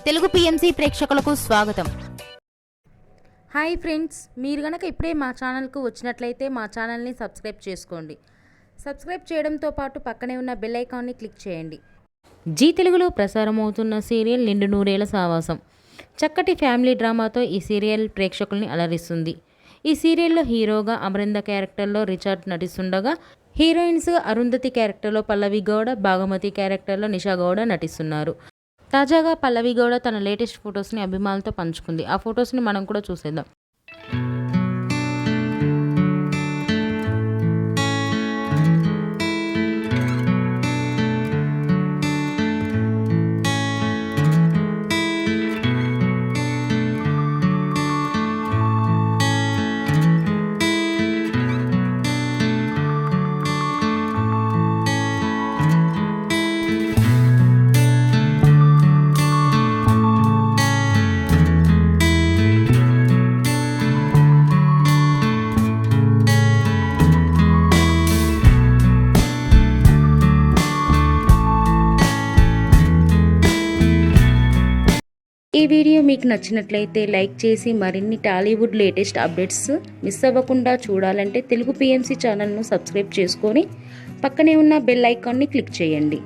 Telugu PMC ప్రేక్షకులకు స్వాగతం. Hi friends, మీరు గనక ఇప్పుడే మా ఛానల్కు వచ్చినట్లయితే మా ఛానల్ని సబ్స్క్రైబ్ చేసుకోండి. సబ్స్క్రైబ్ చేయడంతో పాటు పక్కనే ఉన్న బెల్ ఐకాన్ని క్లిక్ చేయండి. జీ తెలుగులో ప్రసారమవుతున్న సీరియల్ నిండు నూరేళ్ల సావాసం చక్కటి ఫ్యామిలీ డ్రామాతో ఈ సీరియల్ ప్రేక్షకుల్ని అలరిస్తుంది. ఈ సీరియల్లో హీరోగా అమరింద క్యారెక్టర్లో రిచర్డ్ నటిస్తుండగా, హీరోయిన్స్ అరుంధతి క్యారెక్టర్లో పల్లవి గౌడ, భాగమతి క్యారెక్టర్లో నిషా గౌడ నటిస్తున్నారు. తాజాగా పల్లవి గౌడ తన లేటెస్ట్ ఫొటోస్ని అభిమానులతో పంచుకుంది. ఆ ఫొటోస్ని మనం కూడా చూసేద్దాం. ఈ వీడియో మీకు నచ్చినట్లయితే లైక్ చేసి మరిన్ని టాలీవుడ్ లేటెస్ట్ అప్డేట్స్ మిస్ అవ్వకుండా చూడాలంటే తెలుగు పిఎంసి ఛానల్ను సబ్స్క్రైబ్ చేసుకొని పక్కనే ఉన్న బెల్ ఐకాన్ని క్లిక్ చేయండి.